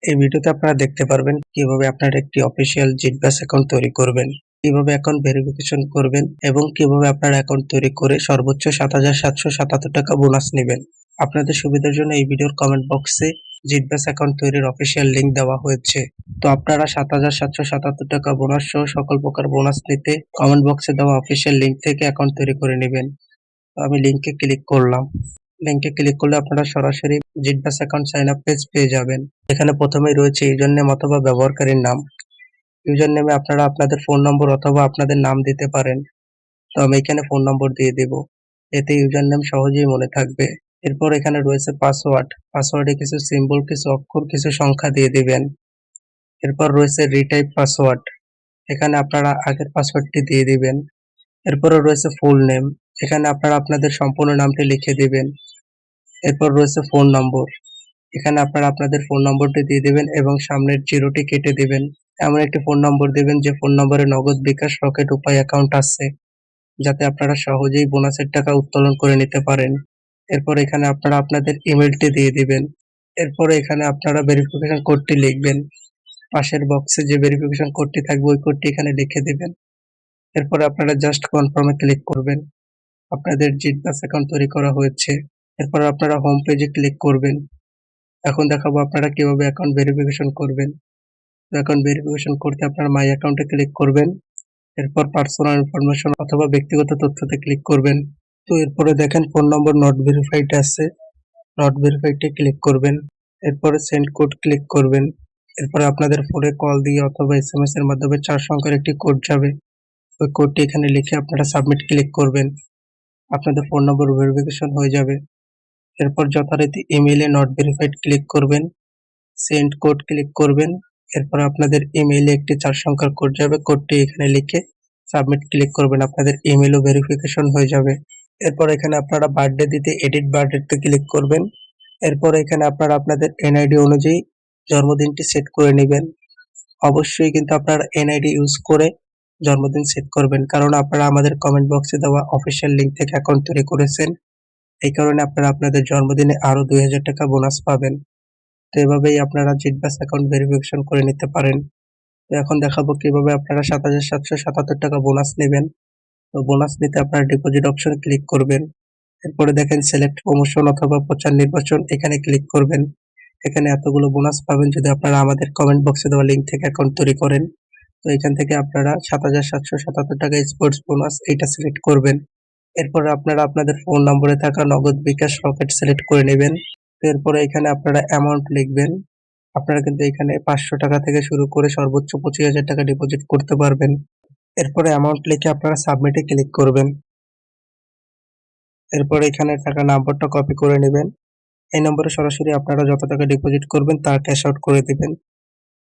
এই ভিডিওতে আপনারা দেখতে পারবেন কিভাবে আপনারা একটি অফিসিয়াল জিটব্যাস অ্যাকাউন্ট তৈরি করবেন, কিভাবে অ্যাকাউন্ট ভেরিফিকেশন করবেন এবং কিভাবে আপনারা অ্যাকাউন্ট তৈরি করে সর্বোচ্চ ৭৭৭৭ টাকা বোনাস নেবেন। আপনাদের সুবিধার জন্য এই ভিডিওর কমেন্ট বক্সে জিটব্যাস অ্যাকাউন্ট তৈরির অফিসিয়াল লিংক দেওয়া হয়েছে। তো আপনারা ৭৭৭৭ টাকা বোনাস সহ সকল প্রকার বোনাস নিতে কমেন্ট বক্সে দেওয়া অফিসিয়াল লিংক থেকে অ্যাকাউন্ট তৈরি করে নেবেন। তো আমি লিংকে ক্লিক করলাম। লিংকে ক্লিক করলে আপনারা সরাসরি জিটব্যাস অ্যাকাউন্ট সাইন আপ পেজ পেয়ে যাবেন। এখানে প্রথমেই রয়েছে ইউজার নেম অথবা ব্যবহারকারীর নাম। ইউজার নেমে আপনারা আপনাদের ফোন নম্বর অথবা আপনাদের নাম দিতে পারেন। তো আমি এখানে ফোন নম্বর দিয়ে দেব, এতে ইউজার নেম সহজেই মনে থাকবে। এরপর এখানে রয়েছে পাসওয়ার্ড। পাসওয়ার্ডে কিছু সিম্বল, কিছু অক্ষর, কিছু সংখ্যা দিয়ে দিবেন। এরপর রয়েছে রিটাইপ পাসওয়ার্ড। এখানে আপনারা আগের পাসওয়ার্ডটি দিয়ে দিবেন। এরপরে রয়েছে ফুল নেম। এখানে আপনারা আপনাদের সম্পূর্ণ নামটি লিখে দিবেন। এরপর রয়েছে ফোন নম্বর। এখানে আপনারা আপনাদের ফোন নম্বরটি দিয়ে দিবেন এবং সামনের জিরোটি কেটে দিবেন। এমন একটি ফোন নম্বর দিবেন যে ফোন নম্বরে নগদ, বিকাশ, রকেট উপায় অ্যাকাউন্ট আছে, যাতে আপনারা সহজেই বোনাসের টাকা উত্তোলন করে নিতে পারেন। এরপর এখানে আপনারা আপনাদের ইমেলটি দিয়ে দিবেন। এরপরে এখানে আপনারা ভেরিফিকেশন কোডটি লিখবেন। পাশের বক্সে যে ভেরিফিকেশন কোডটি থাকবে ওই কোডটি এখানে লিখে দিবেন। এরপরে আপনারা জাস্ট কনফার্মে ক্লিক করবেন। আপনাদের জিটব্যাস অ্যাকাউন্ট তৈরি করা হয়েছে। এরপর আপনারা হোম পেজে ক্লিক করবেন। এখন দেখাবো আপনারা কিভাবে অ্যাকাউন্ট ভেরিফিকেশন করবেন। অ্যাকাউন্ট ভেরিফিকেশন করতে আপনারা মাই অ্যাকাউন্টে ক্লিক করবেন। এরপর পার্সোনাল ইনফরমেশন অথবা ব্যক্তিগত তথ্যতে ক্লিক করবেন। তো এরপরে দেখেন ফোন নম্বর নট ভেরিফাইড আছে, নট ভেরিফাইডে ক্লিক করবেন। এরপরে সেন্ড কোড ক্লিক করবেন। এরপরে আপনাদের ফোনে কল দিয়ে অথবা এসএমএস এর মাধ্যমে ৪ সংখ্যার একটি কোড যাবে। ওই কোডটি এখানে লিখে আপনারা সাবমিট ক্লিক করবেন। আপনাদের ফোন নম্বর ভেরিফিকেশন হয়ে যাবে। এরপর যথারীতি ইমেইলে নট ভেরিফাইড ক্লিক করবেন, সেন্ড কোড ক্লিক করবেন। এরপর আপনাদের ইমেইলে একটি ৪ সংখ্যার কোড যাবে, কোডটি এখানে লিখে সাবমিট ক্লিক করবেন। আপনাদের ইমেইলও ভেরিফিকেশন হয়ে যাবে। এরপর এখানে আপনারা বার্থডে দিতে এডিট বার্থডেতে ক্লিক করবেন। এরপর এখানে আপনারা আপনাদের এনআইডি অনুযায়ী জন্মদিনটি সেট করে নেবেন। অবশ্যই কিন্তু আপনারা এনআইডি ইউজ করে জন্মদিন সেট করবেন, কারণ আপনারা আমাদের কমেন্ট বক্সে দেওয়া অফিসিয়াল লিংক থেকে অ্যাকাউন্ট তৈরি করেছেন। এই কারণে আপনারা আপনাদের জন্মদিনে আরো ২০০০ টাকা বোনাস পাবেন। তো এভাবেই আপনারা জিটব্যাস অ্যাকাউন্ট ভেরিফিকেশন করে নিতে পারেন। তো এখন দেখাবো কিভাবে আপনারা ৭৭৭৭ টাকা বোনাস নেবেন। তো বোনাস নিতে আপনারা ডিপোজিট অপশনে ক্লিক করবেন। এরপরে দেখেন সিলেক্ট প্রমোশন অথবা প্রচার নির্বাচন, এখানে ক্লিক করবেন। এখানে এতগুলো বোনাস পাবেন যদি আপনারা আমাদের কমেন্ট বক্সে দেওয়া লিংক থেকে অ্যাকাউন্ট তৈরি করেন। তো এখান থেকে আপনারা ৭৭৭৭ টাকা স্পোর্টস বোনাস এইটা সিলেক্ট করবেন। এরপরে আপনারা আপনাদের ফোন নম্বরে থাকা নগদ, বিকাশ, রকেট সিলেক্ট করে নেবেন। এরপরে এখানে আপনারা অ্যামাউন্ট লিখবেন। আপনারা কিন্তু এখানে ৫০০ টাকা থেকে শুরু করে সর্বোচ্চ ২৫,০০০ টাকা ডিপোজিট করতে পারবেন। এরপরে অ্যামাউন্ট লিখে আপনারা সাবমিটে ক্লিক করবেন। এরপরে এখানে থাকা নাম্বারটা কপি করে নেবেন। এই নম্বরে সরাসরি আপনারা যত টাকা ডিপোজিট করবেন তার ক্যাশ আউট করে দিবেন।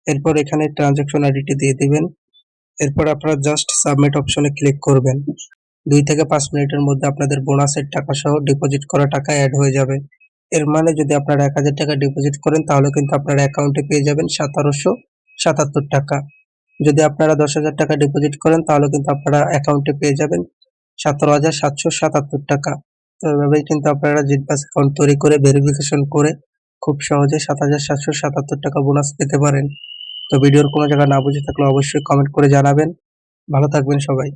এরপর এখানে ট্রানজাকশন আইডিটি দিয়ে দিবেন। এরপর আপনারা জাস্ট সাবমিট অপশনে ক্লিক করবেন। ২ থেকে ৫ মিনিটের মধ্যে আপনাদের বোনাসের টাকা সহ ডিপোজিট করা টাকা অ্যাড হয়ে যাবে। এর মানে যদি আপনারা ১,০০০ টাকা ডিপোজিট করেন তাহলে কিন্তু আপনারা অ্যাকাউন্টে পেয়ে যাবেন ১৭৭৭ টাকা। যদি আপনারা ১০,০০০ টাকা ডিপোজিট করেন তাহলে কিন্তু আপনারা অ্যাকাউন্টে পেয়ে যাবেন ১৭,৭৭৭ টাকা। তো এভাবেই কিন্তু আপনারা জিটব্যাস অ্যাকাউন্ট তৈরি করে ভেরিফিকেশন করে খুব সহজে ৭৭৭৭ টাকা বোনাস পেতে পারেন। তো ভিডিওর কোনো জায়গা না বুঝে থাকলে অবশ্যই কমেন্ট করে জানাবেন। ভালো থাকবেন সবাই।